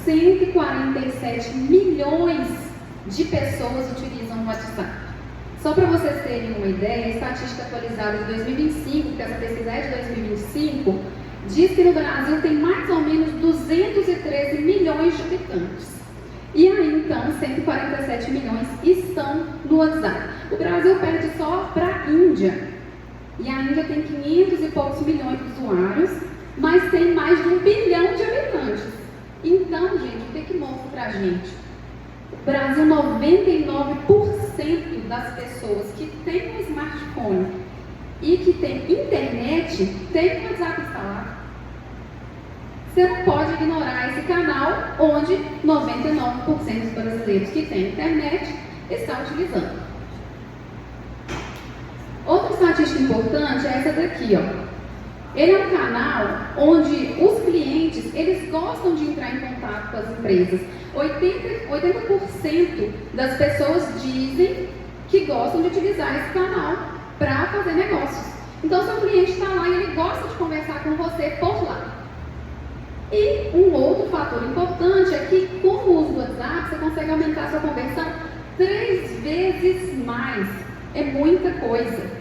147 milhões de pessoas utilizam o WhatsApp. Só para vocês terem uma ideia, a estatística atualizada de 2025, que essa pesquisa é de 2025, diz que no Brasil tem mais ou menos 213 milhões de habitantes. E aí, então, 147 milhões estão no WhatsApp. O Brasil perde só para a Índia. E a Índia tem 500 e poucos milhões de usuários, mas tem mais de 1 bilhão de habitantes. Então, gente, o que mostra pra gente? O Brasil, 99% das pessoas que têm um smartphone e que tem internet, tem o WhatsApp instalado. Você não pode ignorar esse canal onde 99% dos brasileiros que têm internet estão utilizando. Outra estatística importante é essa daqui, ó. Ele é um canal onde os clientes, eles gostam de entrar em contato com as empresas. 80% das pessoas dizem que gostam de utilizar esse canal para fazer negócios. Então, seu cliente está lá e ele gosta de conversar com você por lá. E um outro fator importante é que, com o uso do WhatsApp, você consegue aumentar a sua conversão 3 vezes mais. É muita coisa.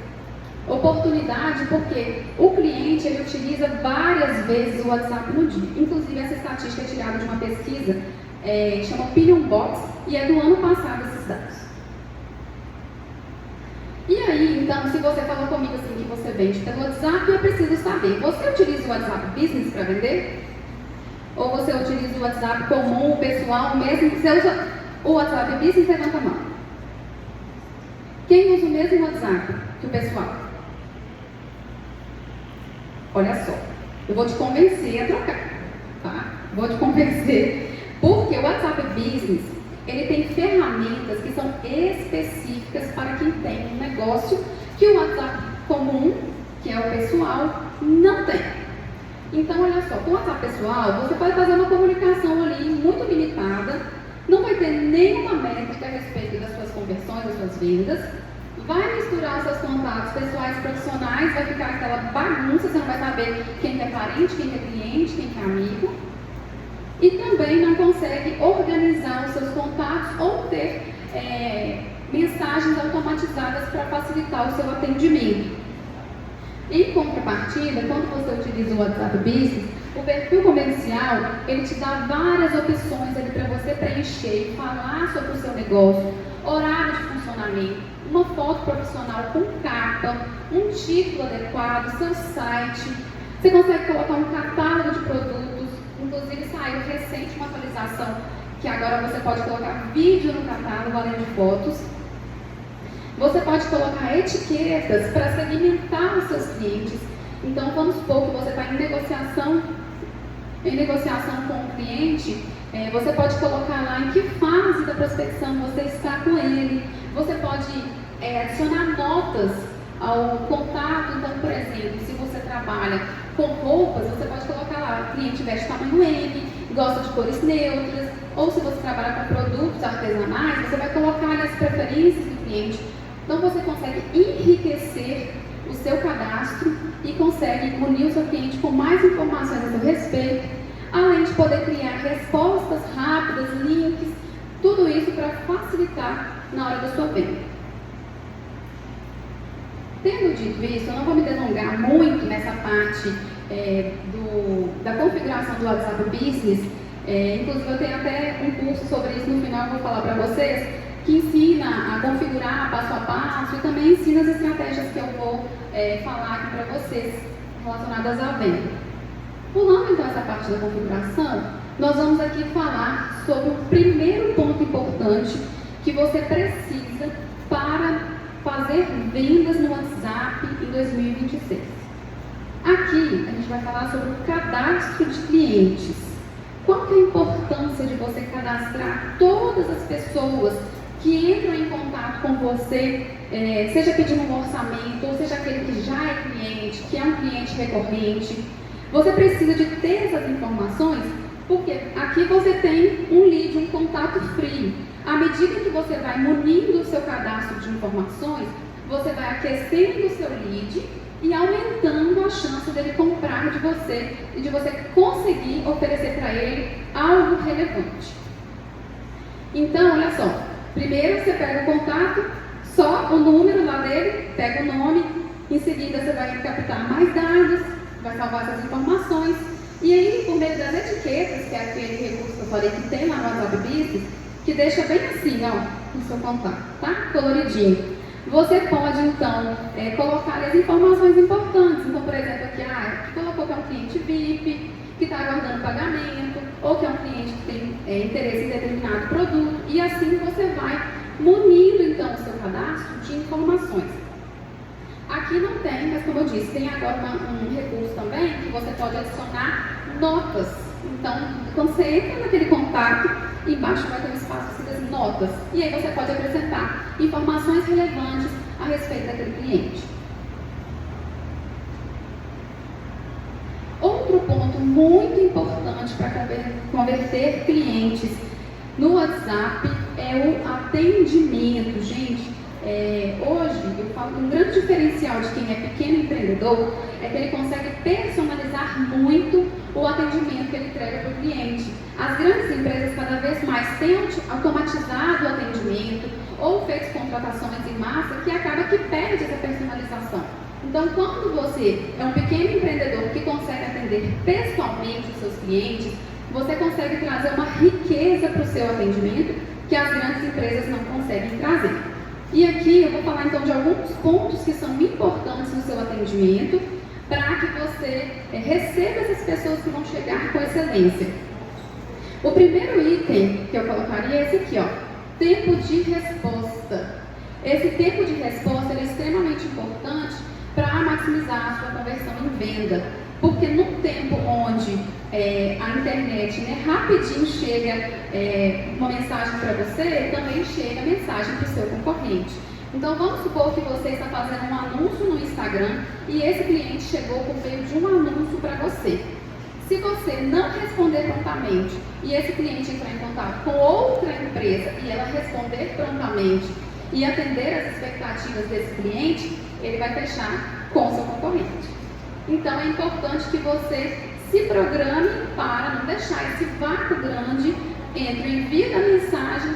Oportunidade porque o cliente ele utiliza várias vezes o WhatsApp no dia. Inclusive, essa estatística é tirada de uma pesquisa que chama Opinion Box e é do ano passado esses dados. E aí, então, se você falou comigo assim que você vende pelo WhatsApp, eu preciso saber, você utiliza o WhatsApp Business para vender? Ou você utiliza o WhatsApp comum, pessoal, mesmo que você usa o WhatsApp Business, levanta a mão. Quem usa o mesmo WhatsApp que o pessoal? Olha só, eu vou te convencer a trocar, tá? Vou te convencer, porque o WhatsApp Business, ele tem ferramentas que são específicas para quem tem um negócio que o WhatsApp comum, que é o pessoal, não tem. Então, olha só, com o WhatsApp pessoal, você pode fazer uma comunicação ali muito limitada, não vai ter nenhuma métrica a respeito das suas conversões, das suas vendas, vai misturar os seus contatos pessoais e profissionais, vai ficar aquela bagunça, você não vai saber quem é parente, quem é cliente, quem é amigo, e também não consegue organizar os seus contatos ou ter mensagens automatizadas para facilitar o seu atendimento. Em contrapartida, quando você utiliza o WhatsApp Business, o perfil comercial, ele te dá várias opções ali para você preencher, falar sobre o seu negócio, horário de funcionamento, uma foto profissional com capa, um título adequado, seu site. Você consegue colocar um catálogo de produtos, inclusive saiu recente uma atualização que agora você pode colocar vídeo no catálogo além de fotos. Você pode colocar etiquetas para segmentar os seus clientes. Então, vamos supor que você está em negociação com o cliente, você pode colocar lá em que fase da prospecção você está com ele. Você pode adicionar notas ao contato. Então, por exemplo, se você trabalha com roupas, você pode colocar lá, o cliente veste tamanho M, gosta de cores neutras. Ou se você trabalha com produtos artesanais, você vai colocar ali as preferências do cliente. Então, você consegue enriquecer o seu cadastro e consegue unir o seu cliente com mais informações a seu respeito, além de poder criar respostas rápidas, links, tudo isso para facilitar na hora da sua venda. Tendo dito isso, eu não vou me delongar muito nessa parte da configuração do WhatsApp Business. Inclusive, eu tenho até um curso sobre isso no final, eu vou falar para vocês, que ensina a configurar passo a passo e também ensina as estratégias que eu vou falar aqui para vocês relacionadas à venda. Pulando então essa parte da configuração, nós vamos aqui falar sobre o primeiro ponto importante que você precisa para fazer vendas no WhatsApp em 2026. Aqui a gente vai falar sobre o cadastro de clientes. Qual que é a importância de você cadastrar todas as pessoas que entram em contato com você, seja pedindo um orçamento, ou seja aquele que já é cliente, que é um cliente recorrente. Você precisa de ter essas informações, porque aqui você tem um lead, um contato frio. À medida que você vai munindo o seu cadastro de informações, você vai aquecendo o seu lead e aumentando a chance dele comprar de você e de você conseguir oferecer para ele algo relevante. Então, olha só, primeiro você pega o contato, só o número lá dele, pega o nome, em seguida você vai captar mais dados, vai salvar essas informações, e aí, por meio das etiquetas, que é aquele recurso que eu falei que tem lá no WhatsApp Business, que deixa bem assim, ó, no seu contato, tá? Coloridinho. Você pode, então, colocar as informações importantes. Então, por exemplo, aqui colocou que é um cliente VIP, que está aguardando pagamento, ou que é um cliente que tem interesse em determinado produto, e assim você vai munindo, então, o seu cadastro de informações. Aqui não tem, mas como eu disse, tem agora um recurso também que você pode adicionar notas. Então, quando você entra naquele contato, embaixo vai ter um espaço escrito notas. E aí você pode acrescentar informações relevantes a respeito daquele cliente. Outro ponto muito importante para converter clientes no WhatsApp é o atendimento. Gente, hoje eu falo que um grande diferencial de quem é pequeno empreendedor é que ele consegue personalizar muito o atendimento que ele entrega para o cliente. As grandes empresas cada vez mais têm automatizado o atendimento ou feito contratações em massa que acaba que perde essa personalização. Então, quando você é um pequeno empreendedor que consegue atender pessoalmente os seus clientes, você consegue trazer uma riqueza para o seu atendimento que as grandes empresas não conseguem trazer. E aqui eu vou falar então de alguns pontos que são importantes no seu atendimento para que você receba essas pessoas que vão chegar com excelência. O primeiro item que eu colocaria é esse aqui, ó, tempo de resposta. Esse tempo de resposta é extremamente importante para maximizar a sua conversão em venda, porque num tempo onde a internet rapidinho chega uma mensagem para você, também chega a mensagem para o seu concorrente. Então vamos supor que você está fazendo um anúncio no Instagram e esse cliente chegou por meio de um anúncio para você. Se você não responder prontamente e esse cliente entrar em contato com outra empresa e ela responder prontamente e atender as expectativas desse cliente, ele vai fechar com o seu concorrente. Então é importante que você se programe para não deixar esse vácuo grande entre o envio da mensagem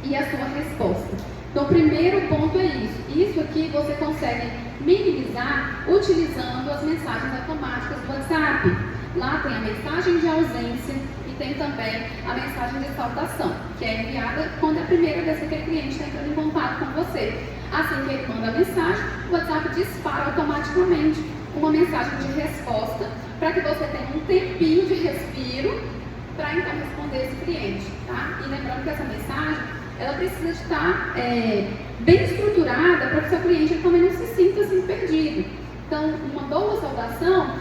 e a sua resposta. Então o primeiro ponto é isso. Isso aqui você consegue minimizar utilizando as mensagens automáticas do WhatsApp. Lá tem a mensagem de ausência e tem também a mensagem de saudação, que é enviada quando é a primeira vez que aquele cliente está entrando em contato com você. Assim que ele manda a mensagem, o WhatsApp dispara automaticamente uma mensagem de resposta para que você tenha um tempinho de respiro para então responder esse cliente, tá? E lembrando que essa mensagem, ela precisa estar bem estruturada para que o seu cliente também não se sinta assim perdido. Então, uma boa saudação,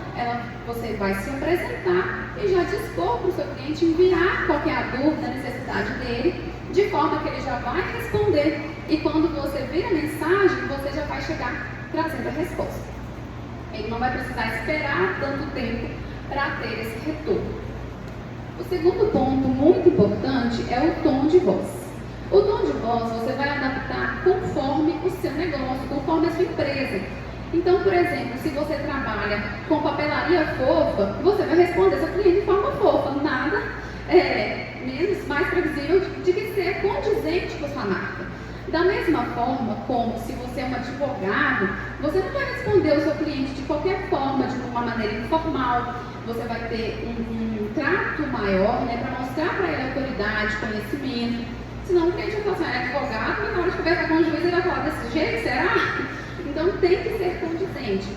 você vai se apresentar e já dispor para o seu cliente enviar qualquer dúvida, necessidade dele, de forma que ele já vai responder. E quando você vir a mensagem, você já vai chegar trazendo a resposta. Ele não vai precisar esperar tanto tempo para ter esse retorno. O segundo ponto muito importante é o tom de voz. O tom de voz você vai adaptar conforme o seu negócio, conforme a sua empresa. Então, por exemplo, se você trabalha com papelaria fofa, você vai responder seu cliente de forma fofa. Nada mais previsível de que ser condizente com a sua marca. Da mesma forma como se você é um advogado, você não vai responder o seu cliente de qualquer forma, de uma maneira informal. Você vai ter um trato maior, para mostrar para ele autoridade, conhecimento. Senão o cliente vai falar assim, é advogado, mas na hora de conversar com o juiz ele vai falar desse jeito, será? Então tem que ser condizente.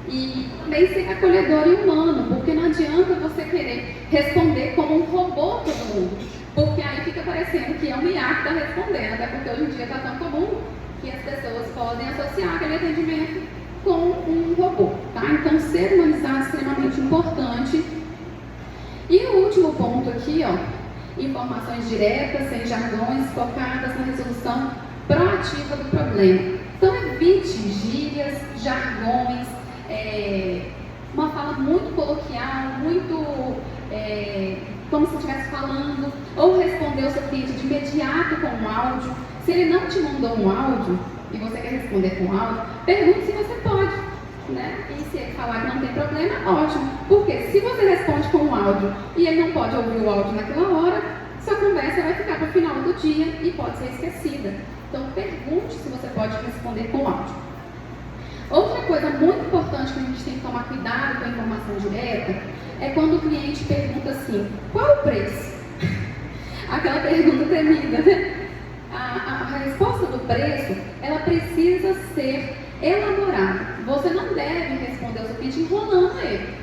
E também ser acolhedor e humano, porque não adianta você querer responder como um robô todo mundo, porque aí fica parecendo que é um IA que está respondendo, até porque hoje em dia está tão comum que as pessoas podem associar aquele atendimento com um robô, tá? Então ser humanizado é extremamente importante. E o último ponto aqui, ó, informações diretas, sem jargões, focadas na resolução proativa do problema. Então evite gírias, jargões, uma fala muito coloquial, muito como se estivesse falando, ou responder o seu cliente de imediato com um áudio. Se ele não te mandou um áudio e você quer responder com áudio, pergunte se você pode. né? E se ele falar que não tem problema, ótimo. Porque se você responde com um áudio e ele não pode ouvir o áudio naquela hora, sua conversa vai ficar para o final do dia e pode ser esquecida. Então pergunte se você pode responder com áudio. Outra coisa muito importante que a gente tem que tomar cuidado com a informação direta é quando o cliente pergunta assim, qual o preço? Aquela pergunta temida, né? A resposta do preço, ela precisa ser elaborada. Você não deve responder ao seu cliente enrolando ele,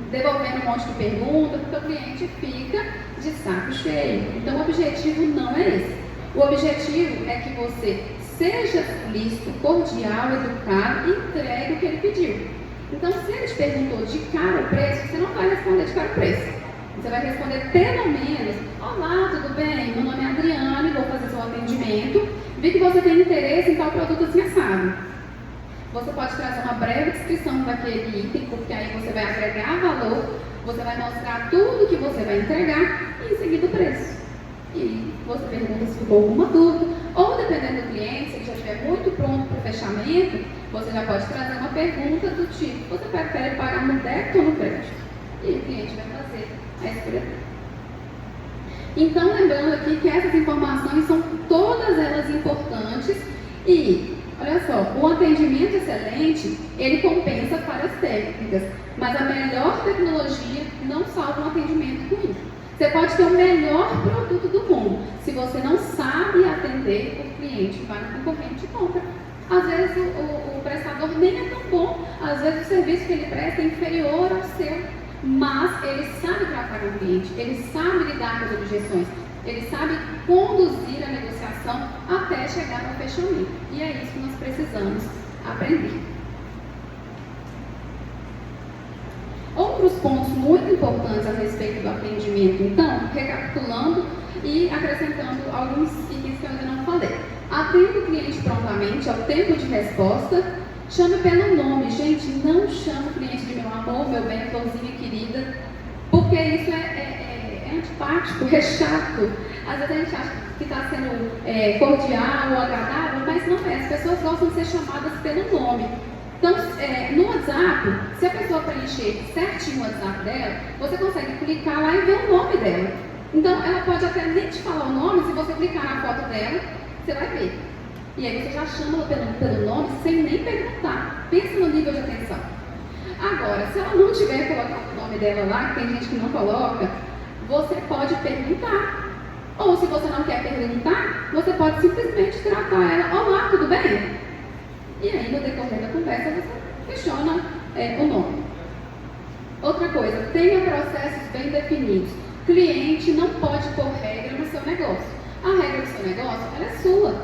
devolvendo um monte de perguntas, porque o cliente fica de saco cheio. Então o objetivo não é esse. O objetivo é que você seja explícito, cordial, educado e entregue o que ele pediu. Então, se ele te perguntou de cara o preço, você não vai responder de cara o preço. Você vai responder pelo menos, olá, tudo bem? Meu nome é Adriane, vou fazer seu atendimento. Vi que você tem interesse em tal produto assim assado. Você pode trazer uma breve descrição daquele item, porque aí você vai agregar valor, você vai mostrar tudo que você vai entregar e em seguida o preço. E você pergunta se ficou alguma dúvida, ou dependendo do cliente, se ele já estiver muito pronto para o fechamento, você já pode trazer uma pergunta do tipo, você prefere pagar no débito ou no crédito? E o cliente vai fazer a escolha dele. Então, lembrando aqui que essas informações são todas elas importantes e, olha só, o atendimento excelente, ele compensa várias técnicas, mas a melhor tecnologia não salva um atendimento ruim. Você pode ter o melhor produto do mundo. Se você não sabe atender, o cliente vai no concorrente e compra. Às vezes o prestador nem é tão bom, às vezes o serviço que ele presta é inferior ao seu, mas ele sabe tratar com o cliente, ele sabe lidar com as objeções, ele sabe conduzir a negociação até chegar ao fechamento. E é isso que nós precisamos aprender. Outros pontos muito importantes a respeito do atendimento, então, recapitulando e acrescentando alguns itens que eu ainda não falei. Atenda o cliente prontamente ao tempo de resposta, chame pelo nome. Gente, não chame o cliente de meu amor, meu bem, florzinha querida, porque isso é antipático, é chato. Às vezes a gente acha que está sendo cordial ou agradável, mas não é. As pessoas gostam de ser chamadas pelo nome. Então, no WhatsApp, se a pessoa preencher certinho o WhatsApp dela, você consegue clicar lá e ver o nome dela. Então, ela pode até nem te falar o nome, se você clicar na foto dela, você vai ver. E aí você já chama ela pelo nome sem nem perguntar. Pensa no nível de atenção. Agora, se ela não tiver colocado o nome dela lá, que tem gente que não coloca, você pode perguntar. Ou se você não quer perguntar, você pode simplesmente tratar ela, olá, tudo bem? E aí, no decorrer da conversa, você questiona o nome. Outra coisa, tenha processos bem definidos. Cliente não pode pôr regra no seu negócio. A regra do seu negócio, ela é sua.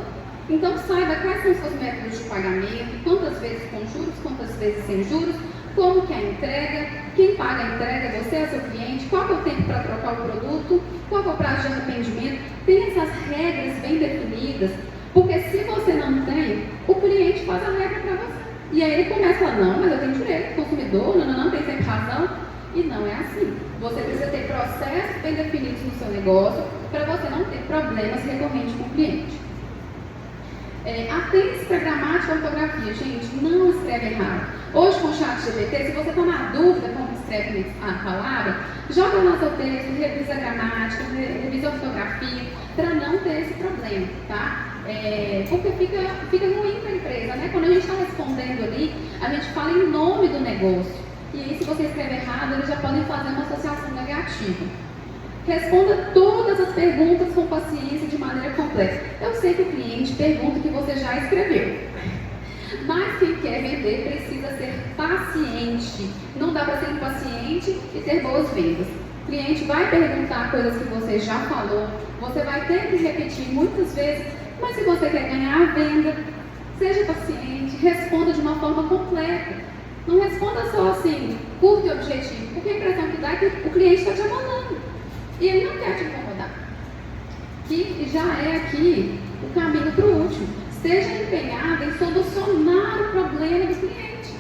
Então, saiba quais são os seus métodos de pagamento, quantas vezes com juros, quantas vezes sem juros, como que é a entrega, quem paga a entrega, você é seu cliente, qual é o tempo para trocar o produto, qual é o prazo de arrependimento. Tem essas regras bem definidas. Porque se você não tem, o cliente faz a regra para você. E aí ele começa a falar, não, mas eu tenho direito, consumidor, não, tem sempre razão. E não é assim. Você precisa ter processos bem definidos no seu negócio para você não ter problemas recorrentes com o cliente. Atente para gramática e ortografia. Gente, não escreve errado. Hoje com o chat GPT, se você está na dúvida como escreve a palavra, joga lá seu texto, revisa a gramática, revisa a ortografia, para não ter esse problema, tá? Porque fica ruim para a empresa, né? Quando a gente está respondendo ali, a gente fala em nome do negócio. E aí, se você escrever errado, eles já podem fazer uma associação negativa. Responda todas as perguntas com paciência, de maneira completa. Eu sei que o cliente pergunta o que você já escreveu. Mas quem quer vender precisa ser paciente. Não dá para ser impaciente e ter boas vendas. O cliente vai perguntar coisas que você já falou, você vai ter que repetir muitas vezes, mas se você quer ganhar a venda, seja paciente, responda de uma forma completa. Não responda só assim, curto e objetivo, porque a impressão que dá é que o cliente está te abandonando. E ele não quer te incomodar. Que já é aqui o caminho para o último. Esteja empenhado em solucionar o problema do cliente.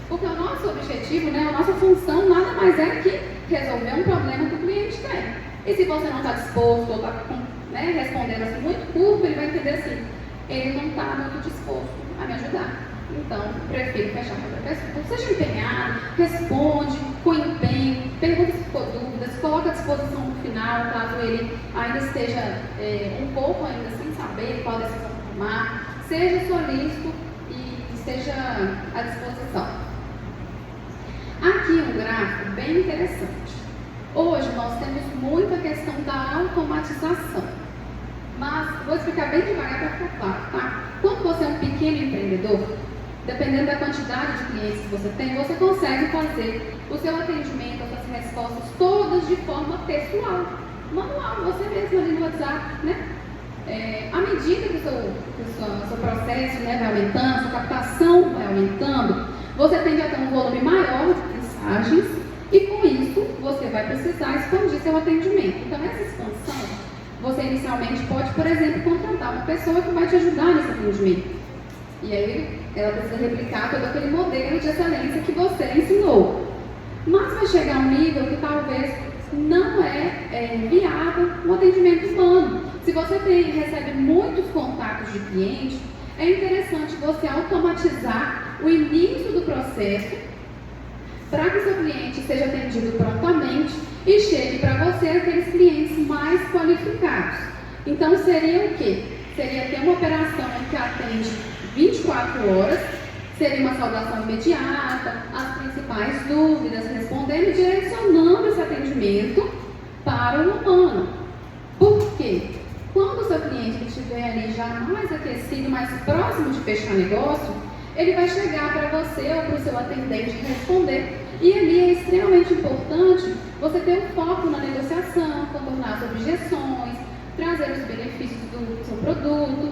Porque o nosso objetivo, né, a nossa função nada mais é que resolver um problema que o cliente tem. E se você não está disposto ou está respondendo assim muito curto, ele vai entender assim, ele não está muito disposto a me ajudar. Então, prefiro fechar com outra pessoa. Então, seja empenhado, responde com empenho, pergunta se ficou dúvidas, coloca à disposição no final, caso ele ainda esteja um pouco ainda sem saber qual decisão tomar. Seja solícito e esteja à disposição. Aqui um gráfico bem interessante. Hoje nós temos muita questão da automatização, mas vou explicar bem devagar para ficar claro, tá? Quando você é um pequeno empreendedor, dependendo da quantidade de clientes que você tem, você consegue fazer o seu atendimento, as suas respostas todas de forma pessoal, manual, você mesmo ali no WhatsApp, né? À medida que o seu processo, né, vai aumentando, sua captação vai aumentando, você tende a ter um volume maior de mensagens e com isso você vai precisar expandir seu atendimento. Então essa expansão, você inicialmente pode, por exemplo, contratar uma pessoa que vai te ajudar nesse atendimento. E aí ela precisa replicar todo aquele modelo de excelência que você ensinou. Mas vai chegar um nível que talvez não é viável um atendimento humano. Se você recebe muitos contatos de cliente, é interessante você automatizar o início do processo para que seu cliente seja atendido prontamente e chegue para você aqueles clientes mais qualificados. Então seria o quê? Seria ter uma operação que atende 24 horas, seria uma saudação imediata, as principais dúvidas, respondendo e direcionando esse atendimento para o humano. Por quê? Quando o seu cliente estiver ali já mais aquecido, mais próximo de fechar negócio, ele vai chegar para você ou para o seu atendente responder. E ali é extremamente importante você ter um foco na negociação, contornar as objeções, trazer os benefícios do seu produto,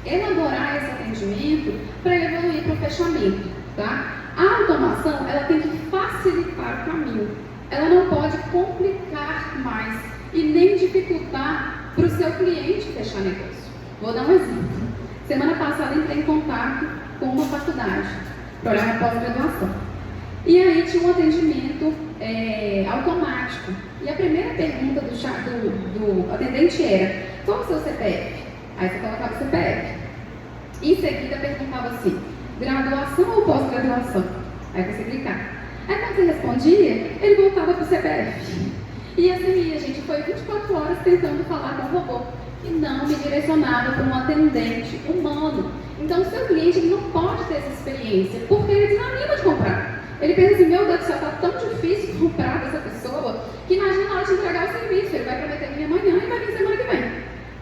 elaborar esse atendimento para evoluir para o fechamento, tá? A automação, ela tem que facilitar o caminho. Ela não pode complicar mais e nem dificultar para o seu cliente fechar negócio. Vou dar um exemplo. Semana passada entrei em contato com uma faculdade para olhar uma pós-graduação. E aí tinha um atendimento automático. E a primeira pergunta do atendente era: qual é o seu CPF? Aí você colocava o CPF. Em seguida perguntava assim: graduação ou pós-graduação? Aí você clicava. Aí quando você respondia, ele voltava para o CPF. E assim, a gente foi 24 horas tentando falar com o robô e não me direcionava para um atendente humano. Então o seu cliente ele não pode ter essa experiência porque ele desanima de comprar. Ele pensa assim: meu Deus do céu, está tão difícil comprar dessa pessoa que imagina na hora de entregar o serviço, ele vai prometer vir amanhã e vai vir semana que vem.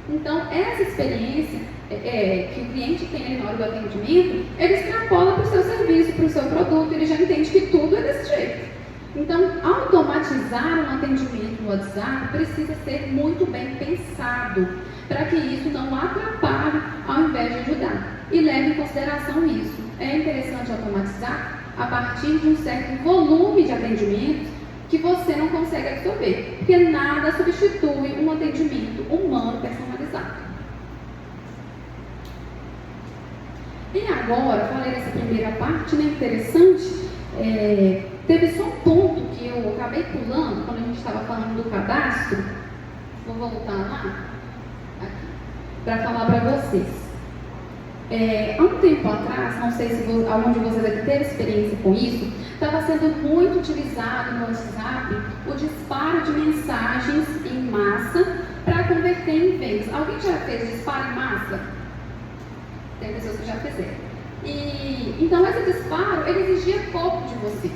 Então essa experiência que o cliente tem ali na hora do atendimento, ele extrapola para o seu serviço, para o seu produto, ele já entende que tudo é desse jeito. Então, automatizar um atendimento no WhatsApp precisa ser muito bem pensado, para que isso não atrapalhe ao invés de ajudar. E leve em consideração isso. É interessante automatizar a partir de um certo volume de atendimentos que você não consegue absorver, porque nada substitui um atendimento humano personalizado. E agora, falei dessa primeira parte, né, interessante, teve só um ponto que eu acabei pulando quando a gente estava falando do cadastro. Vou voltar lá, aqui, para falar para vocês. Há um tempo atrás, não sei se algum de vocês aqui teve experiência com isso, estava sendo muito utilizado no WhatsApp o disparo de mensagens em massa para converter em vendas. Alguém já fez disparo em massa? Tem pessoas que já fizeram. Então esse disparo, ele exigia pouco de você.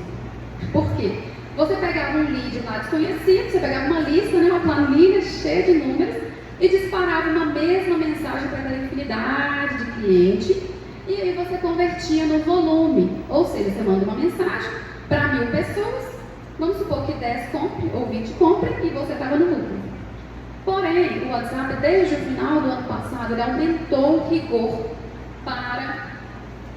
Por quê? Você pegava um lead lá desconhecido, você pegava uma lista, né, uma planilha cheia de números e disparava uma mesma mensagem para aquela infinidade de cliente e aí você convertia no volume. Ou seja, você manda uma mensagem para 1000 pessoas, vamos supor que 10 comprem ou 20 comprem e você estava no lucro. Porém, o WhatsApp, desde o final do ano passado, ele aumentou o rigor para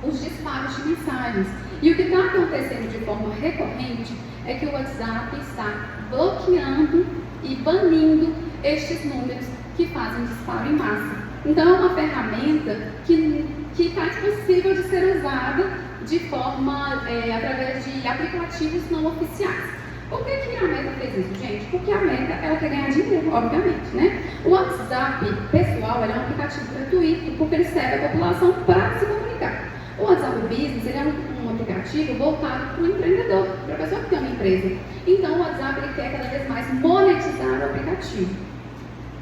os disparos de mensagens. E o que está acontecendo de forma recorrente é que o WhatsApp está bloqueando e banindo estes números que fazem disparo em massa. Então é uma ferramenta que está impossível de ser usada de forma através de aplicativos não oficiais. Por que a Meta fez isso, gente? Porque a Meta ela quer ganhar dinheiro, obviamente, né? O WhatsApp pessoal é um aplicativo gratuito porque ele serve a população para se comunicar. O WhatsApp Business ele é um aplicativo voltado para o empreendedor, para a pessoa que tem uma empresa. Então o WhatsApp ele quer cada vez mais monetizar o aplicativo.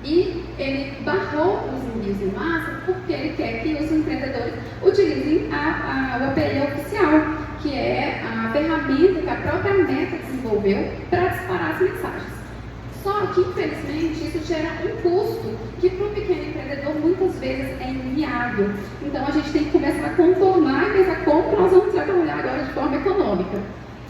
E ele barrou os envios em massa porque ele quer que os empreendedores utilizem o API oficial, que é a ferramenta que a própria Meta desenvolveu para disparar as mensagens. Só que, infelizmente, isso gera um custo que para o pequeno empreendedor muitas vezes é inviável. Então a gente tem que começar a contornar e pensar como nós vamos trabalhar agora de forma econômica.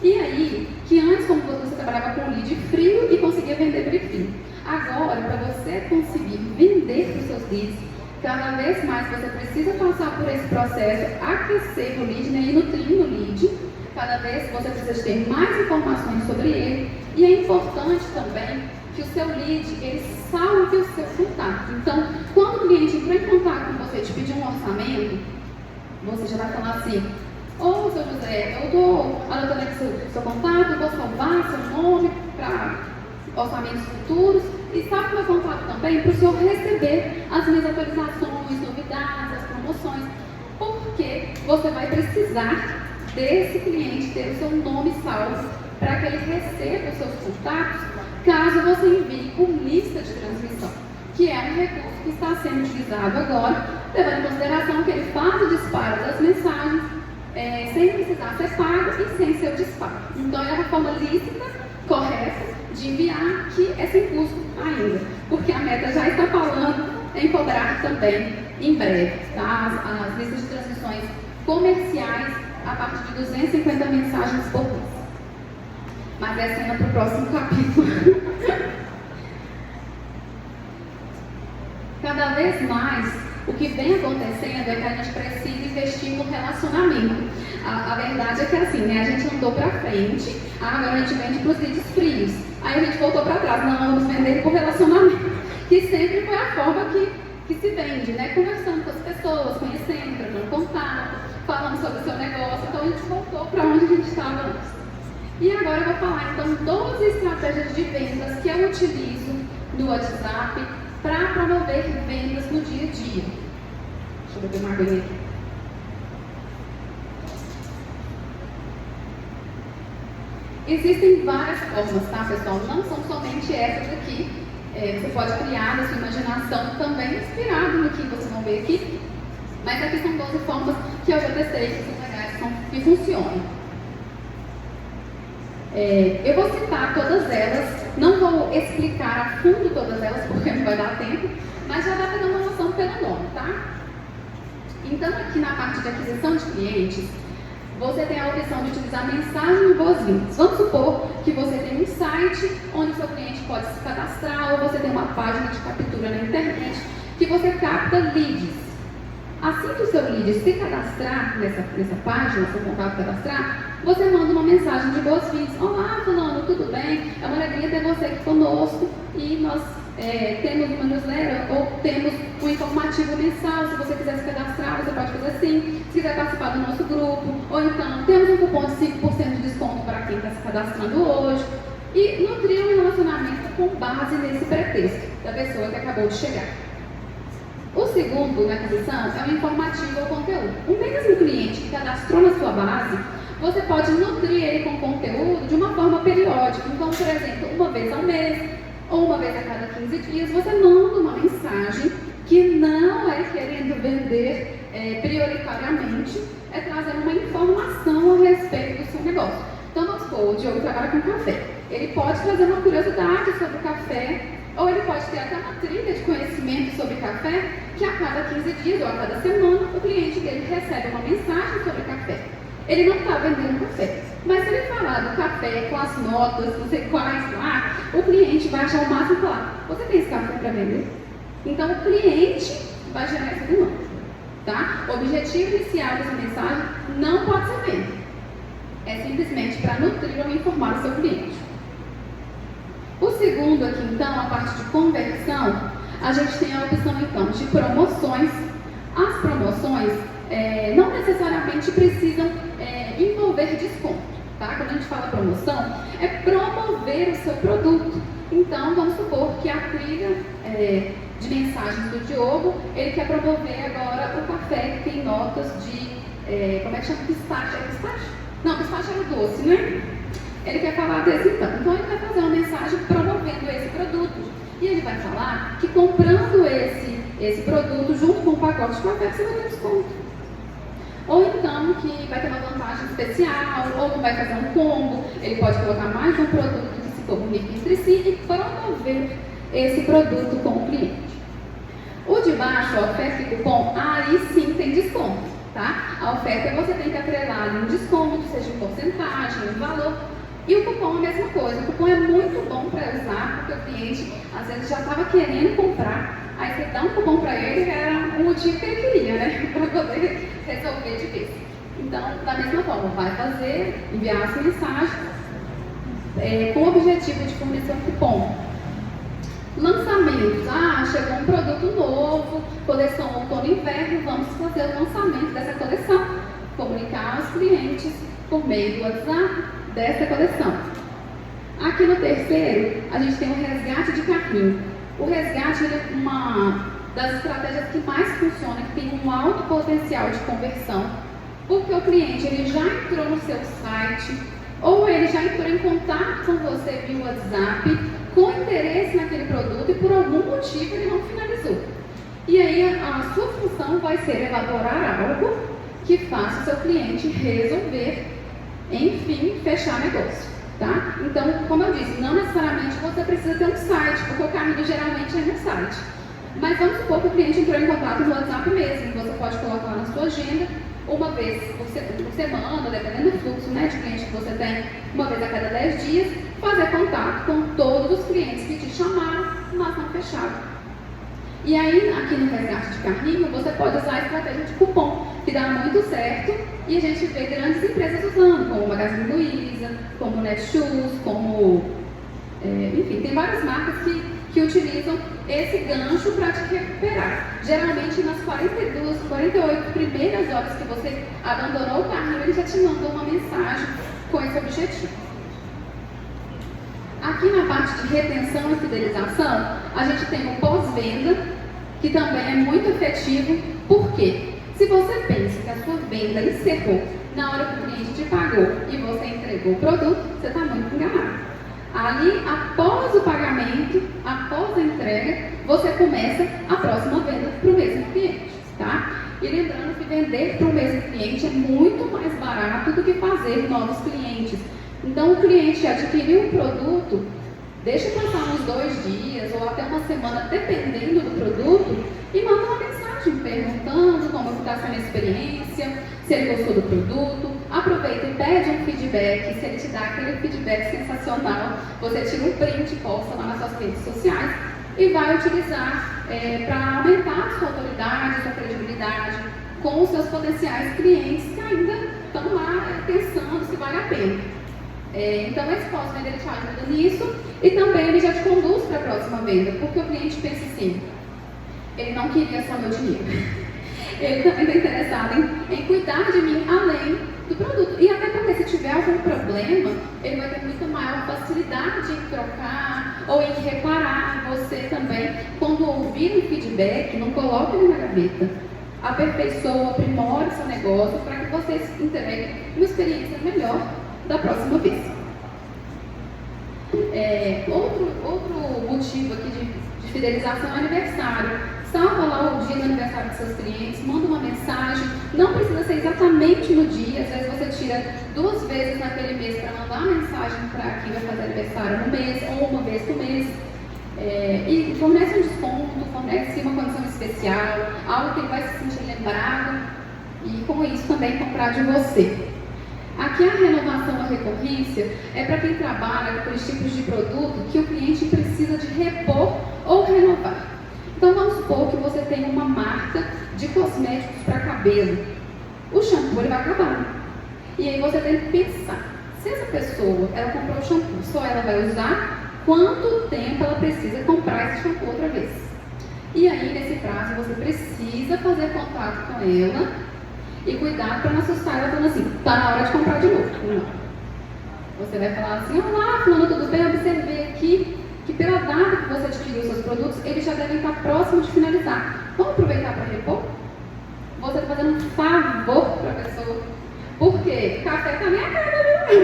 E aí, que antes, como você trabalhava com lead frio e conseguia vender briefing. Agora, para você conseguir vender os seus leads, cada vez mais você precisa passar por esse processo, aquecer o lead, né, e nutrir o lead. Cada vez você precisa ter mais informações sobre ele. E é importante também que o seu lead, ele salve o seu contato. Então, quando o cliente entrou em contato com você e te pedir um orçamento, você já vai falar assim: ô, seu José, eu estou anotando aqui seu contato, vou salvar seu nome para orçamentos futuros e salve meu contato também para o senhor receber as minhas atualizações, novidades, as promoções, porque você vai precisar desse cliente ter o seu nome salvo para que ele receba os seus contatos caso você envie por lista de transmissão, que é um recurso que está sendo utilizado agora, levando em consideração que ele faz o disparo das mensagens sem precisar ser pago e sem ser o disparo. Então é uma forma lícita, correta, de enviar, que é sem custo ainda, porque a Meta já está falando em cobrar também em breve, tá? As listas de transmissões comerciais a partir de 250 mensagens por mês. Mas essa é para o próximo capítulo. Cada vez mais, o que vem acontecendo é que a gente precisa investir no relacionamento. A verdade é que assim, né? A gente andou para frente, agora a gente vende para os leads frios. Aí a gente voltou para trás, não, vamos vender por relacionamento. Que sempre foi a forma que se vende, né? Conversando com as pessoas, conhecendo, trocando contato, falando sobre o seu negócio. Então a gente voltou para onde a gente estava antes. E agora eu vou falar então 12 estratégias de vendas que eu utilizo no WhatsApp para promover vendas no dia a dia. Deixa eu beber uma aguinha aqui. Existem várias formas, tá, pessoal? Não são somente essas aqui. Você pode criar na sua imaginação também inspirado no que vocês vão ver aqui. Mas aqui são 12 formas que eu já testei, que são legais, que funcionam. Eu vou citar todas elas, não vou explicar a fundo todas elas, porque não vai dar tempo, mas já dá para dar uma noção pelo nome, tá? Então, aqui na parte de aquisição de clientes, você tem a opção de utilizar mensagem e boas-vindas. Vamos supor que você tem um site onde o seu cliente pode se cadastrar, ou você tem uma página de captura na internet que você capta leads. Assim que o seu lead se cadastrar nessa página, seu contato cadastrar, você manda uma mensagem de boas-vindas. Olá, fulano, tudo bem? É uma alegria ter você aqui conosco e nós temos uma newsletter ou temos um informativo mensal. Se você quiser se cadastrar, você pode fazer assim. Se quiser participar do nosso grupo, ou então temos um cupom de 5% de desconto para quem está se cadastrando hoje. E nutrir um relacionamento com base nesse pretexto da pessoa que acabou de chegar. O segundo na aquisição é o informativo ou conteúdo. O mesmo cliente que cadastrou na sua base, você pode nutrir ele com conteúdo de uma forma periódica. Então, por exemplo, uma vez ao mês ou uma vez a cada 15 dias, você manda uma mensagem que não é querendo vender prioritariamente, é trazendo uma informação a respeito do seu negócio. Então, vamos supor, o Diogo trabalha com café. Ele pode trazer uma curiosidade sobre o café, ou ele pode ter até uma trilha de conhecimento sobre café, que a cada 15 dias ou a cada semana o cliente dele recebe uma mensagem sobre café. Ele não está vendendo café, mas se ele falar do café com as notas, não sei quais lá, o cliente vai achar o máximo e falar: você tem esse café para vender? Então o cliente vai gerar essa demanda, tá? O objetivo inicial dessa mensagem não pode ser venda, é simplesmente para nutrir ou informar o seu cliente. O segundo aqui, então, a parte de conversão, a gente tem a opção, então, de promoções. As promoções não necessariamente precisam envolver desconto, tá? Quando a gente fala promoção, é promover o seu produto. Então, vamos supor que a trilha de mensagens do Diogo, ele quer promover agora o café que tem notas de como é que chama? Pistache? É pistache? Não, pistache era doce, né? Ele quer falar desse então. Então ele vai fazer uma mensagem promovendo esse produto. E ele vai falar que comprando esse produto junto com o pacote de café, você vai ter desconto. Ou então que vai ter uma vantagem especial, ou que vai fazer um combo, ele pode colocar mais um produto que se comunique entre si e promover esse produto com o cliente. O de baixo, a oferta e cupom, aí sim tem desconto, tá? A oferta você tem que atrelar ali um desconto, seja em porcentagem, em valor. E o cupom é a mesma coisa. O cupom é muito bom para usar, porque o cliente às vezes já estava querendo comprar, aí você dá um cupom para ele, que era o motivo que ele queria, né? Para poder resolver de vez. Então, da mesma forma, vai fazer, enviar essa mensagem com o objetivo de fornecer um cupom. Lançamentos. Chegou um produto novo, coleção outono e inverno, vamos fazer o lançamento dessa coleção. Comunicar aos clientes por meio do WhatsApp dessa coleção. Aqui no terceiro, a gente tem o resgate de carrinho. O resgate é uma das estratégias que mais funciona, que tem um alto potencial de conversão, porque o cliente ele já entrou no seu site, ou ele já entrou em contato com você via WhatsApp, com interesse naquele produto e por algum motivo ele não finalizou. E aí a sua função vai ser elaborar algo que faça o seu cliente resolver, enfim, fechar negócio, tá? Então, como eu disse, não necessariamente você precisa ter um site, porque o carrinho geralmente é no site. Mas vamos supor que o cliente entrou em contato no WhatsApp mesmo, você pode colocar na sua agenda, uma vez por semana, dependendo do fluxo, né, de cliente que você tem, uma vez a cada 10 dias, fazer contato com todos os clientes que te chamaram, mas não fecharam. E aí, aqui no resgate de carrinho, você pode usar a estratégia de cupom, que dá muito certo, e a gente vê grandes empresas usando, como Magazine Luiza, como Netshoes, como... enfim, tem várias marcas que utilizam esse gancho para te recuperar. Geralmente, nas 42, 48 primeiras horas que você abandonou o carrinho, ele já te mandou uma mensagem com esse objetivo. Aqui na parte de retenção e fidelização, a gente tem o pós-venda, que também é muito efetivo. Por quê? Se você pensa que a sua venda encerrou na hora que o cliente te pagou e você entregou o produto, você está muito enganado. Ali, após o pagamento, após a entrega, você começa a próxima venda para o mesmo cliente, tá? E lembrando que vender para o mesmo cliente é muito mais barato do que fazer novos clientes. Então, o cliente adquiriu um produto, deixa passar uns 2 dias ou até uma semana, dependendo do produto, e manda uma mensagem perguntando como está sendo a experiência, se ele gostou do produto. Aproveita e pede um feedback. Se ele te dá aquele feedback sensacional, você tira um print e posta lá nas suas redes sociais e vai utilizar para aumentar a sua autoridade, sua credibilidade com os seus potenciais clientes que ainda estão lá pensando se vale a pena. Então, esse pós-venda ele te ajuda nisso e também ele já te conduz para a próxima venda, porque o cliente pensa assim, ele não queria só meu dinheiro, ele também está interessado em cuidar de mim além do produto. E até porque se tiver algum problema, ele vai ter muita maior facilidade em trocar ou em reparar. Você também, quando ouvir um feedback, não coloque ele na gaveta. Aperfeiçoe, aprimore seu negócio para que vocês entreguem uma experiência melhor da próxima vez. Outro motivo aqui de fidelização é aniversário. Salva lá o dia do aniversário dos seus clientes, manda uma mensagem, não precisa ser exatamente no dia, às vezes você tira 2 vezes naquele mês para mandar uma mensagem para quem vai fazer aniversário no mês, ou uma vez por mês, e fornece um desconto, fornece uma condição especial, algo que ele vai se sentir lembrado, e com isso também comprar de você. Aqui a renovação ou recorrência é para quem trabalha com os tipos de produto que o cliente precisa de repor ou renovar. Então vamos supor que você tem uma marca de cosméticos para cabelo. O shampoo ele vai acabar. E aí você tem que pensar, se essa pessoa ela comprou o shampoo, só ela vai usar, quanto tempo ela precisa comprar esse shampoo outra vez? E aí nesse prazo você precisa fazer contato com ela e cuidado para não assustar ela falando assim, tá na hora de comprar de novo. Não. Você vai falar assim, olá, fulano, tudo bem? Eu observei aqui que pela data que você adquiriu os seus produtos, eles já devem estar próximos de finalizar. Vamos aproveitar para repor? você está fazendo um favor para a pessoa. Por quê? Café também acaba,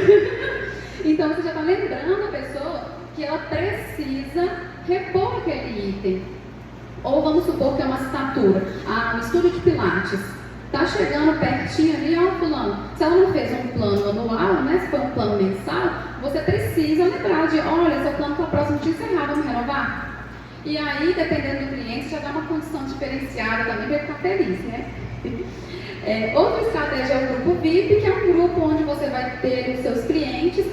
viu? Então você já está lembrando a pessoa que ela precisa repor aquele item. Ou vamos supor que é uma assinatura, um estúdio de pilates. Está chegando pertinho ali, ó, fulano. Se ela não fez um plano anual, né, se for um plano mensal, você precisa lembrar de, olha, seu plano está próximo de encerrar, vamos renovar? E aí, dependendo do cliente, já dá uma condição diferenciada também para ficar feliz, né? Outra estratégia é o grupo VIP, que é um grupo onde você vai ter os seus clientes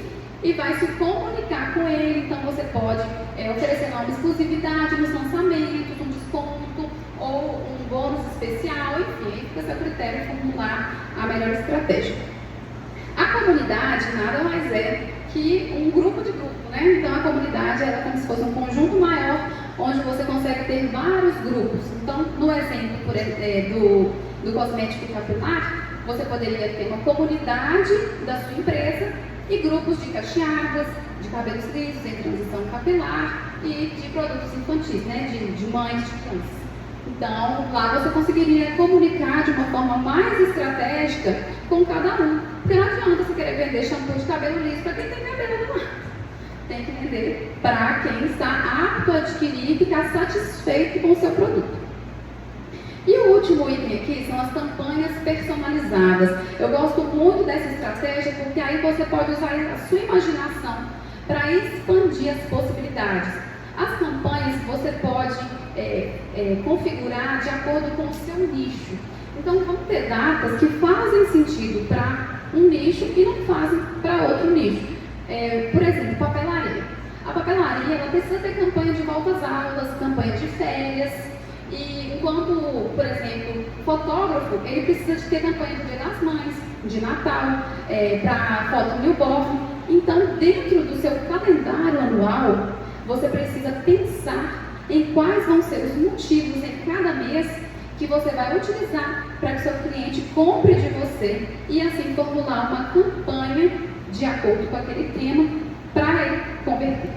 e vai se comunicar com ele. Então você pode oferecer uma exclusividade nos lançamentos, um desconto ou um bônus especial, enfim, fica a seu critério formular a melhor estratégia. A comunidade nada mais é que um grupo de grupo, né? Então a comunidade é como se fosse um conjunto maior, onde você consegue ter vários grupos. Então, no exemplo do cosmético capilar, você poderia ter uma comunidade da sua empresa e grupos de cacheadas, de cabelos lisos em transição capilar e de produtos infantis, né? de mães de crianças. Então, lá você conseguiria comunicar de uma forma mais estratégica com cada um. Porque não adianta você querer vender shampoo de cabelo liso para quem tem cabelo no ar. Tem que vender para quem está apto a adquirir e ficar satisfeito com o seu produto. E o último item aqui são as campanhas personalizadas. Eu gosto muito dessa estratégia porque aí você pode usar a sua imaginação para expandir as possibilidades. As campanhas você pode configurar de acordo com o seu nicho. Então vão ter datas que fazem sentido para um nicho e não fazem para outro nicho. Por exemplo, papelaria. A papelaria ela precisa ter campanha de volta às aulas, campanha de férias. E enquanto, por exemplo, fotógrafo, ele precisa de ter campanha do Dia das Mães, de Natal, para foto newborn. Então, dentro do seu calendário anual, você precisa pensar em quais vão ser os motivos em cada mês que você vai utilizar para que seu cliente compre de você e assim formular uma campanha de acordo com aquele tema para ele converter.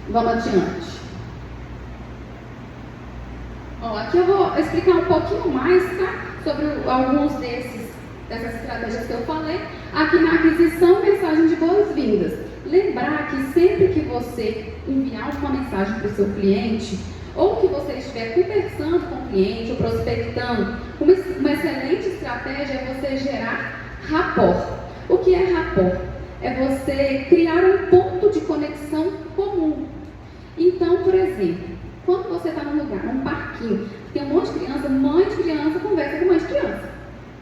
Vamos adiante. Aqui eu vou explicar um pouquinho mais, tá? Sobre alguns dessas estratégias que eu falei. Aqui na aquisição, mensagem de boas-vindas. Lembrar que sempre que você enviar uma mensagem para o seu cliente, ou que você estiver conversando com o cliente ou prospectando, uma excelente estratégia é você gerar rapport. O que é rapport? É você criar um ponto de conexão comum. Então, por exemplo, quando você está num lugar, num parquinho, tem um monte de criança, mãe de criança conversa com mãe de criança.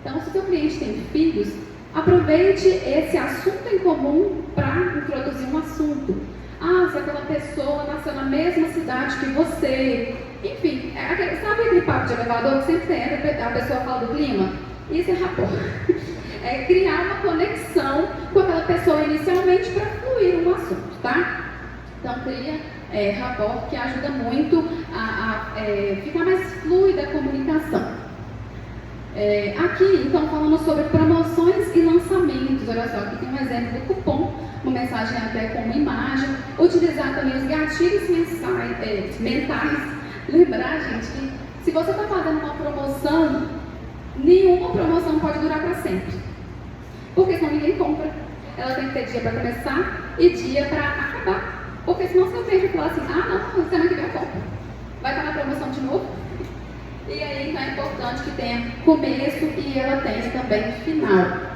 Então, se o seu cliente tem filhos, aproveite esse assunto em comum para introduzir um assunto. Se aquela pessoa nasceu na mesma cidade que você. Enfim, sabe aquele papo de elevador que sempre tem, a pessoa fala do clima? Isso é rapport. É criar uma conexão com aquela pessoa inicialmente para fluir um assunto, tá? Então, cria rapport que ajuda muito a ficar mais fluida a comunicação. Aqui, então, falando sobre promoções e lançamentos. Olha só, aqui tem um exemplo do cupom, uma mensagem até com uma imagem. Utilizar também os gatilhos mentais. Lembrar, gente, que se você está fazendo uma promoção, nenhuma promoção pode durar para sempre. Porque senão ninguém compra. Ela tem que ter dia para começar e dia para acabar. Porque senão você perde e fala assim, não, semana que vem eu compro. Vai estar na promoção de novo. E aí então é importante que tenha começo e ela tenha também final.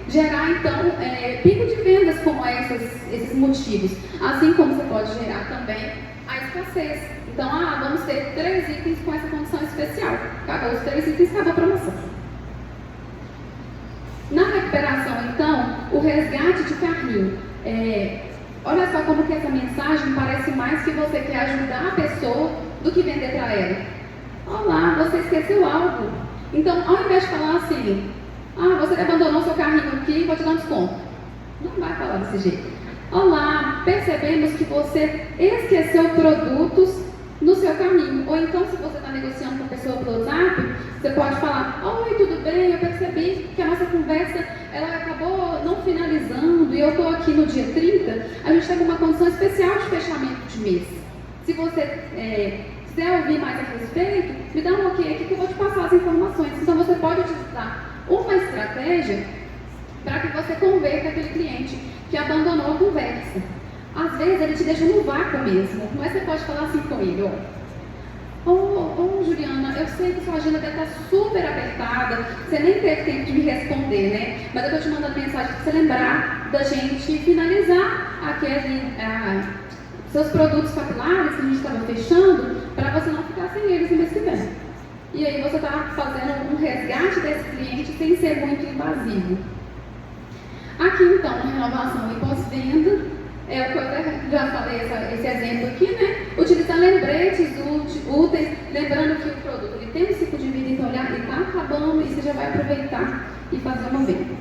Gerar então pico de vendas com esses motivos. Assim como você pode gerar também a escassez. Então, vamos ter 3 itens com essa condição especial. Acabou os 3 itens, acabou a promoção. Na recuperação, então, o resgate de carrinho. Olha só como que essa mensagem parece mais que você quer ajudar a pessoa do que vender para ela. Olá, você esqueceu algo. Então, ao invés de falar assim, você abandonou seu carrinho aqui, vou te dar um desconto. Não vai falar desse jeito. Olá, percebemos que você esqueceu produtos no seu caminho. Ou então, se você está negociando com a pessoa pelo WhatsApp, você pode falar, oi, tudo bem, eu percebi que a nossa conversa ela acabou não finalizando e eu estou aqui no dia 30, a gente está com uma condição especial de fechamento de mês. Se você quiser ouvir mais a respeito, me dá um ok aqui que eu vou te passar as informações. Então você pode utilizar uma estratégia para que você converta aquele cliente que abandonou a conversa. Às vezes ele te deixa no vácuo mesmo, mas você pode falar assim com ele, Juliana, eu sei que sua agenda deve estar super apertada, você nem teve tempo de me responder, né? Mas eu estou te mandando mensagem para você lembrar da gente finalizar seus produtos capilares que a gente estava fechando, para você não ficar sem eles no mês que vem. E aí você está fazendo um resgate desse cliente sem ser muito invasivo. Aqui então, na renovação e pós-venda, é o que eu até já falei esse exemplo aqui, né? Utilizar lembretes úteis, lembrando que o produto ele tem um ciclo de vida, então ele está acabando e você já vai aproveitar e fazer uma venda.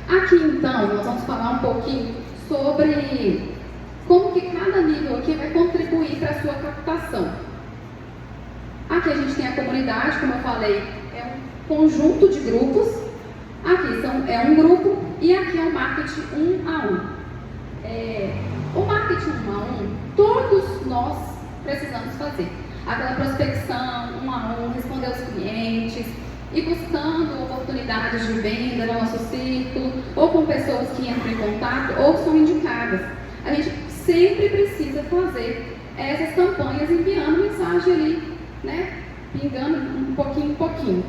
Aqui então, nós vamos falar um pouquinho sobre como que cada nível aqui vai contribuir para a sua captação. Aqui a gente tem a comunidade, como eu falei, é um conjunto de grupos. Aqui é um grupo e aqui é o marketing 1 a 1. O marketing 1 a 1, todos nós precisamos fazer. Aquela prospecção 1 a 1, responder aos clientes e buscando oportunidades de venda no nosso círculo, ou com pessoas que entram em contato ou são indicadas. A gente sempre precisa fazer essas campanhas enviando mensagem ali, né? Pingando um pouquinho em pouquinho.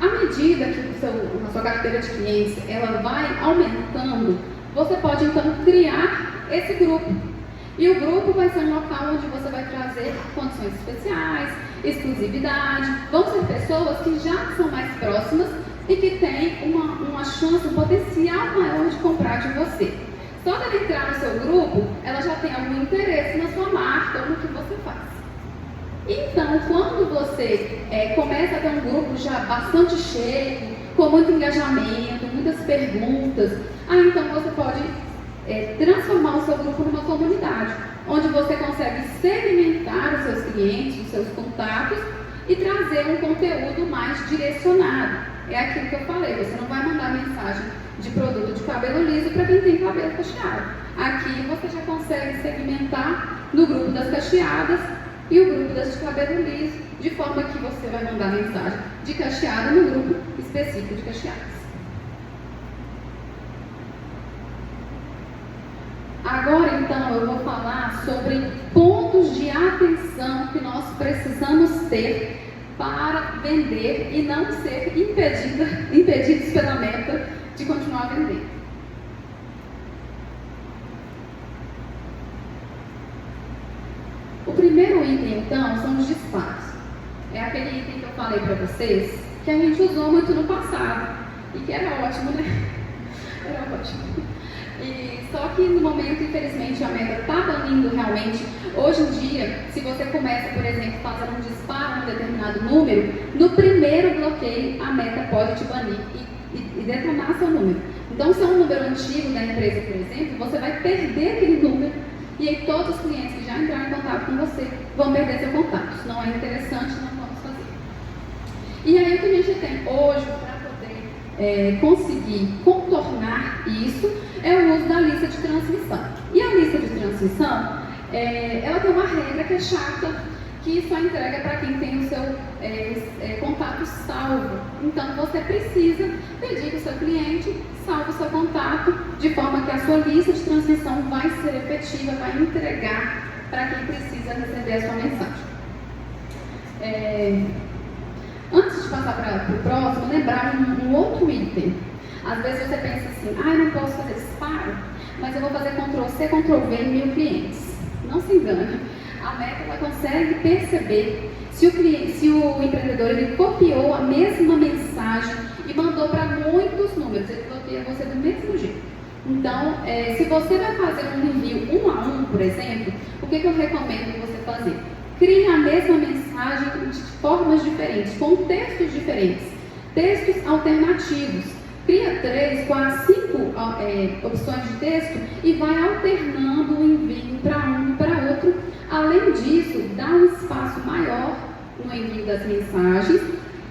À medida que a sua carteira de clientes ela vai aumentando, você pode então criar esse grupo. E o grupo vai ser um local onde você vai trazer condições especiais, exclusividade. Vão ser pessoas que já são mais próximas e que têm uma chance, um potencial maior de comprar de você. Só dela entrar no seu grupo, ela já tem algum interesse na sua marca ou no que você faz. Então, quando você começa a ter um grupo já bastante cheio, com muito engajamento, muitas perguntas, então você pode transformar o seu grupo numa comunidade, onde você consegue segmentar os seus clientes, os seus contatos e trazer um conteúdo mais direcionado. É aquilo que eu falei, você não vai mandar mensagem de produto de cabelo liso para quem tem cabelo cacheado. Aqui você já consegue segmentar no grupo das cacheadas e o grupo das de cabelo liso, de forma que você vai mandar mensagem de cacheada no grupo específico de cacheadas. Agora então eu vou falar sobre pontos de atenção que nós precisamos ter para vender e não ser impedidos pela meta de continuar vendendo. O primeiro item, então, são os disparos. É aquele item que eu falei para vocês, que a gente usou muito no passado, e que era ótimo, né? Era ótimo. Só que no momento, infelizmente, a meta está banindo realmente. Hoje em dia, se você começa, por exemplo, fazendo um disparo em um determinado número, no primeiro bloqueio, a meta pode te banir e detonar seu número. Então, se é um número antigo da empresa, por exemplo, você vai perder aquele número. E aí todos os clientes que já entraram em contato com você vão perder seu contato. Isso não é interessante, não vamos fazer. E aí o que a gente tem hoje para poder conseguir contornar isso é o uso da lista de transmissão. E a lista de transmissão, ela tem uma regra que é chata, que só entrega para quem tem o seu contato salvo. Então você precisa pedir que o seu cliente salve o seu contato, de forma que a sua lista de transmissão vai ser efetiva, vai entregar para quem precisa receber a sua mensagem. Antes de passar para o próximo, lembrar um outro item. Às vezes você pensa assim, eu não posso fazer disparo, mas eu vou fazer Ctrl+C, Ctrl+V em 1000 clientes. Não se engane. A meta ela consegue perceber se o empreendedor ele copiou a mesma mensagem e mandou para muitos números, ele bloqueia você do mesmo jeito. Então, se você vai fazer um envio 1 a 1, por exemplo, o que eu recomendo você fazer? Crie a mesma mensagem de formas diferentes, com textos diferentes, textos alternativos. Cria 3, 4, 5 opções de texto e vai alternando o envio para um e para outro. Além disso, dá um espaço maior no envio das mensagens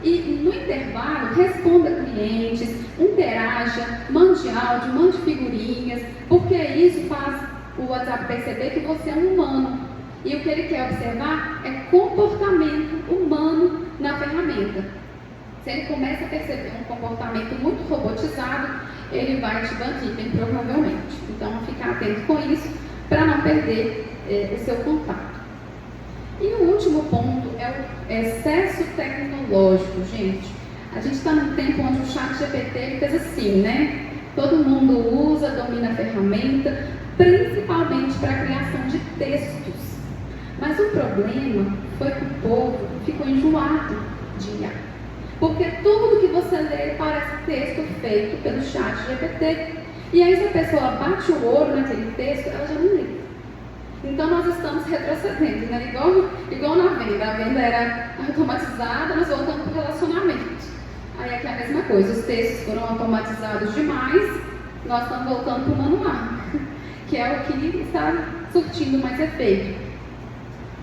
e no intervalo responda clientes, interaja, mande áudio, mande figurinhas, porque isso faz o WhatsApp perceber que você é um humano E o que ele quer observar é comportamento humano na ferramenta. Se ele começa a perceber um comportamento muito robotizado, ele vai te banir, bem provavelmente. Então, ficar atento com isso para não perder o seu contato. E o último ponto é o excesso tecnológico, gente. A gente está num tempo onde o ChatGPT ele fez assim, né? Todo mundo usa, domina a ferramenta, principalmente para a criação de textos. Mas o problema foi que o povo ficou enjoado de IA. Porque tudo que você lê parece texto feito pelo ChatGPT. E aí, se a pessoa bate o olho naquele texto, ela já não lê. Então, nós estamos retrocedendo, né? Igual na venda. A venda era automatizada, nós voltamos para o relacionamento. Aí aqui é a mesma coisa. Os textos foram automatizados demais, nós estamos voltando para o manual, que é o que está surtindo mais efeito.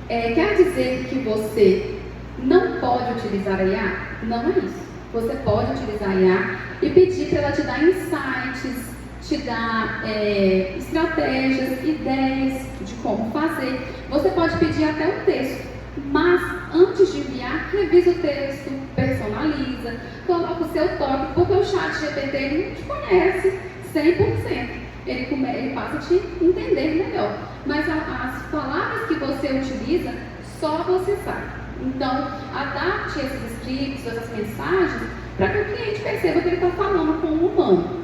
Quer dizer que você não pode utilizar a IA? Não é isso. Você pode utilizar a IA e pedir para ela te dar insights, te dar estratégias, ideias de como fazer. Você pode pedir até o texto, mas antes de enviar, revisa o texto, personaliza, coloca o seu toque, porque o ChatGPT ele não te conhece 100%. Ele passa a te entender melhor. Mas as palavras que você utiliza, só você sabe. Então, adapte esses scripts, essas mensagens, para que o cliente perceba que ele está falando com um humano.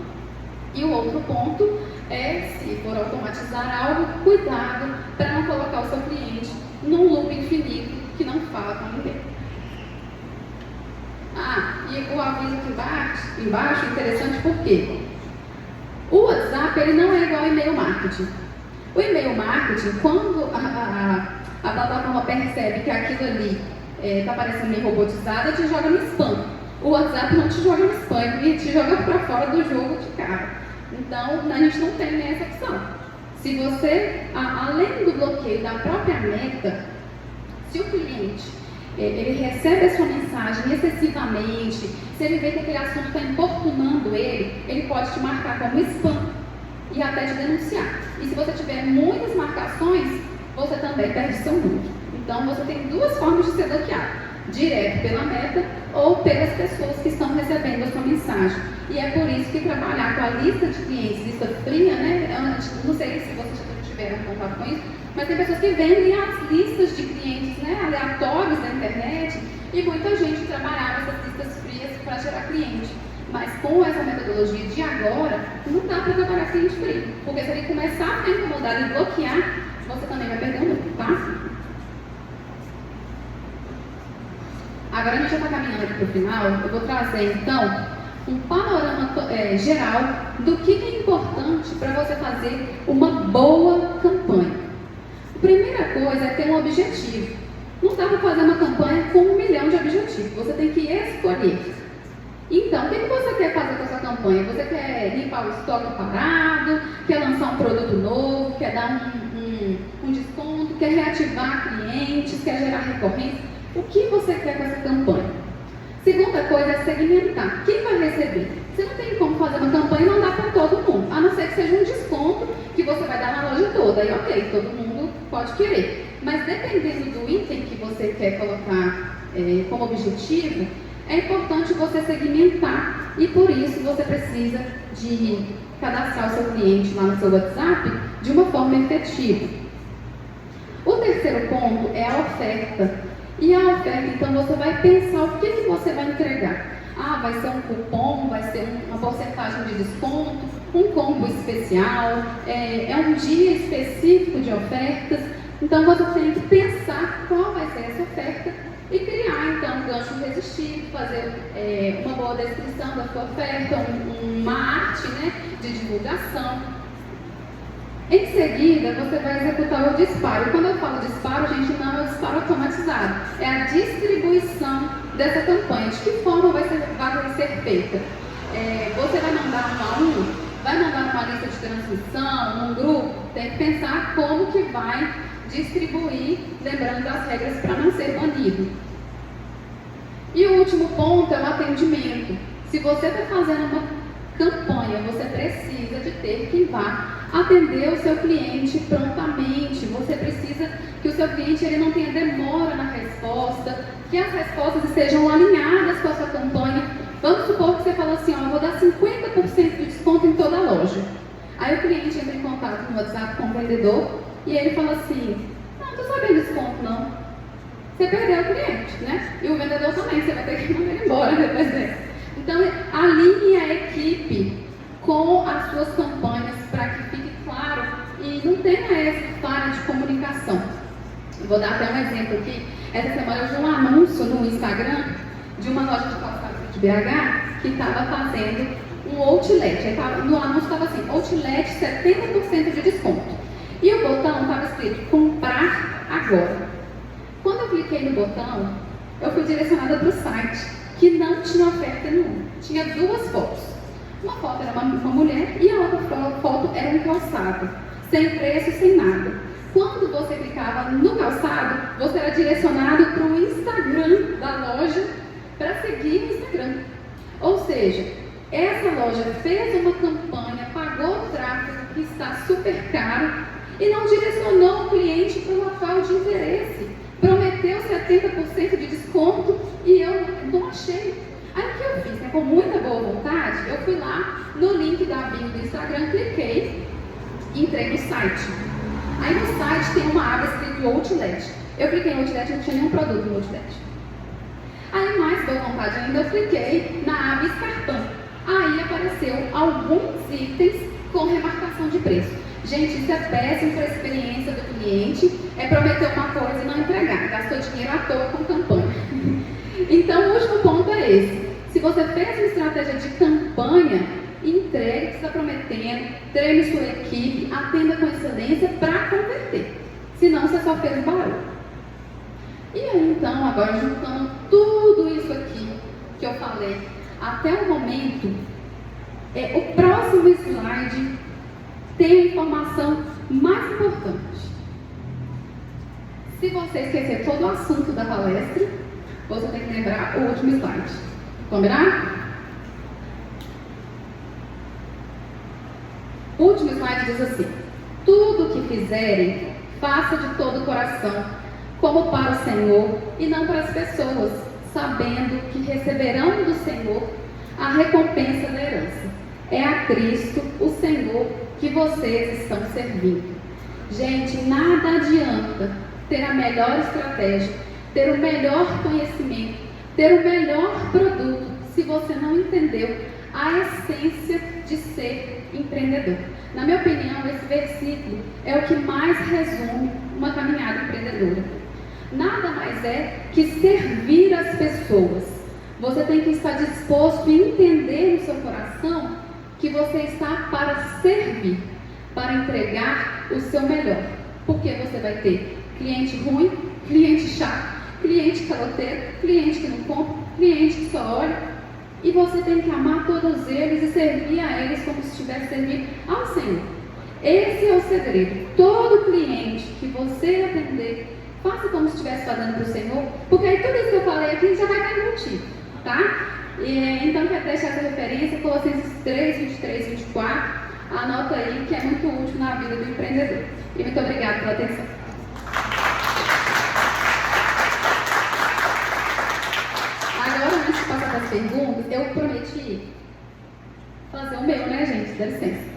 E o outro ponto é, se for automatizar algo, cuidado para não colocar o seu cliente num loop infinito que não fala com ninguém. E o aviso aqui embaixo, interessante porque o WhatsApp ele não é igual ao e-mail marketing. O e-mail marketing, quando a plataforma percebe que aquilo ali está parecendo meio robotizado, te joga no spam. O WhatsApp não te joga no spam, ele te joga para fora do jogo de cara. Então, a gente não tem nem essa opção. Se você, além do bloqueio da própria meta, se o cliente ele recebe a sua mensagem excessivamente, se ele vê que aquele assunto está importunando ele pode te marcar como spam e até te denunciar. E se você tiver muitas marcações, você também perde seu número. Então, você tem duas formas de ser bloqueado: direto pela meta ou pelas pessoas que estão recebendo a sua mensagem. E é por isso que trabalhar com a lista de clientes, lista fria, né? Eu não sei se vocês já tiveram contato com isso, mas tem pessoas que vendem as listas de clientes, né, aleatórios da internet, e muita gente trabalhava essas listas frias para gerar cliente. Mas com essa metodologia de agora, não dá para trabalhar cliente frio, porque se ele começar a incomodar e bloquear, você também vai perder o número, tá? Agora a gente já está caminhando aqui para o final, eu vou trazer então um panorama geral do que é importante para você fazer uma boa campanha. A primeira coisa é ter um objetivo. Não dá para fazer uma campanha com 1 milhão de objetivos, você tem que escolher. Então, o que você quer fazer com essa campanha? Você quer limpar o estoque parado, quer lançar um produto novo, quer dar um desconto, quer reativar clientes, quer gerar recorrência? O que você quer com essa campanha? Segunda coisa é segmentar. Quem vai receber? Você não tem como fazer uma campanha e mandar para todo mundo, a não ser que seja um desconto que você vai dar na loja toda. Aí, ok, todo mundo pode querer. Mas dependendo do item que você quer colocar como objetivo, é importante você segmentar. E por isso você precisa de cadastrar o seu cliente lá no seu WhatsApp de uma forma efetiva. O terceiro ponto é a oferta. E a oferta, então, você vai pensar o que você vai entregar. Vai ser um cupom, vai ser uma porcentagem de desconto, um combo especial, é um dia específico de ofertas. Então, você tem que pensar qual vai ser essa oferta e criar, então, um gancho irresistível, fazer uma boa descrição da sua oferta, uma arte, né, de divulgação. Em seguida, você vai executar o disparo. Quando eu falo disparo, gente, não é o disparo automatizado. É a distribuição dessa campanha. De que forma vai ser feita? Você vai mandar vai mandar uma lista de transmissão, num grupo? Tem que pensar como que vai distribuir, lembrando das regras para não ser banido. E o último ponto é o atendimento. Se você está fazendo uma campanha, você precisa de ter quem vá atender o seu cliente prontamente. Você precisa que o seu cliente ele não tenha demora na resposta, que as respostas estejam alinhadas com a sua campanha. Vamos supor que você falou assim, ó, eu vou dar 50% de desconto em toda a loja. Aí o cliente entra em contato no WhatsApp com o vendedor e ele fala assim, não estou sabendo desconto não. Você perdeu o cliente, né? E o vendedor também, você vai ter que mandar ele embora depois dessa. Então, alinhe a equipe com as suas campanhas para que fique claro e não tenha essa falha de comunicação. Eu vou dar até um exemplo aqui. Essa semana eu vi um anúncio no Instagram de uma loja de calçado de BH que estava fazendo um outlet. No anúncio estava assim, outlet 70% de desconto. E o botão estava escrito comprar agora. Quando eu cliquei no botão, eu fui direcionada para o site, que não tinha oferta nenhuma. Tinha duas fotos. Uma foto era uma mulher e a outra foto era um calçado, sem preço, sem nada. Quando você clicava no calçado, você era direcionado para o Instagram da loja para seguir o Instagram. Ou seja, essa loja fez uma campanha, pagou o tráfego que está super caro e não direcionou o cliente para o local de interesse. Prometeu 70% de desconto e eu não achei. Aí o que eu fiz? Né? Com muita boa vontade, eu fui lá no link da bio do Instagram, cliquei e entrei no site. Aí no site tem uma aba escrito Outlet. Eu cliquei em Outlet, não tinha nenhum produto no Outlet. Aí mais boa vontade ainda, eu cliquei na aba Escarpão. Aí apareceu alguns itens com remarcação de preço. Gente, isso é péssimo para a experiência do cliente, é prometer uma coisa e não entregar, gastou dinheiro à toa com campanha. Então, o último ponto é esse. Se você fez uma estratégia de campanha, entregue o que está prometendo, treine sua equipe, atenda com excelência para converter. Senão, você só fez barulho. E aí, então, agora juntando tudo isso aqui que eu falei, até o momento, o próximo slide tem a informação mais importante. Se você esquecer todo o assunto da palestra, você tem que lembrar o último slide. Combinado? O último slide diz assim: tudo o que fizerem, faça de todo o coração, como para o Senhor e não para as pessoas, sabendo que receberão do Senhor a recompensa da herança. É a Cristo, o Senhor, que vocês estão servindo. Gente, nada adianta ter a melhor estratégia, ter o melhor conhecimento, ter o melhor produto, se você não entendeu a essência de ser empreendedor. Na minha opinião, esse versículo é o que mais resume uma caminhada empreendedora. Nada mais é que servir as pessoas. Você tem que estar disposto a entender no seu coração que você está para servir, para entregar o seu melhor. Porque você vai ter cliente ruim, cliente chato, cliente caloteiro, cliente que não compra, cliente que só olha. E você tem que amar todos eles e servir a eles como se estivesse servindo ao Senhor. Esse é o segredo. Todo cliente que você atender, faça como se estivesse fazendo para o Senhor, porque aí tudo isso que eu falei aqui já vai estar embutido, tá? Então, quero deixar essa referência, Colossenses 3, 23, 24. Anota aí, que é muito útil na vida do empreendedor. E muito obrigada pela atenção. Agora, antes de passar para as perguntas, eu prometi fazer o meu, né, gente? Dá licença.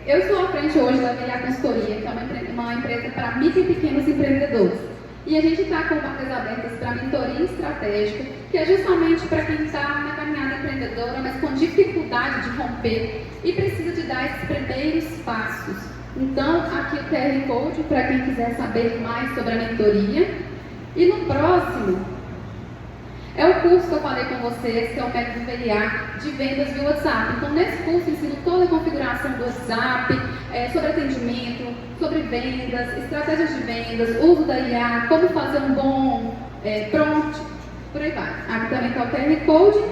Eu estou à frente hoje da Meliá Consultoria, que é uma empresa para micro e pequenos empreendedores. E a gente está com vagas abertas para mentoria estratégica, que é justamente para quem está na caminhada empreendedora, mas com dificuldade de romper e precisa de dar esses primeiros passos. Então, aqui o QR Code para quem quiser saber mais sobre a mentoria. E no próximo, é o curso que eu falei com vocês, que é o método VLA de vendas via WhatsApp. Então, nesse curso, eu ensino toda a configuração do WhatsApp, sobre atendimento, sobre vendas, estratégias de vendas, uso da IA, como fazer um bom prompt, por aí vai. Aqui também está o QR Code.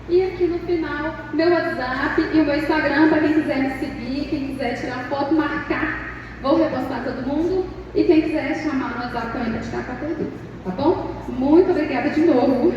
E aqui no final, meu WhatsApp e o meu Instagram, para quem quiser me seguir, quem quiser tirar foto, marcar. Vou repostar todo mundo. E quem quiser chamar no WhatsApp também para tirar qualquer dúvida. Tá bom? Muito obrigada de novo.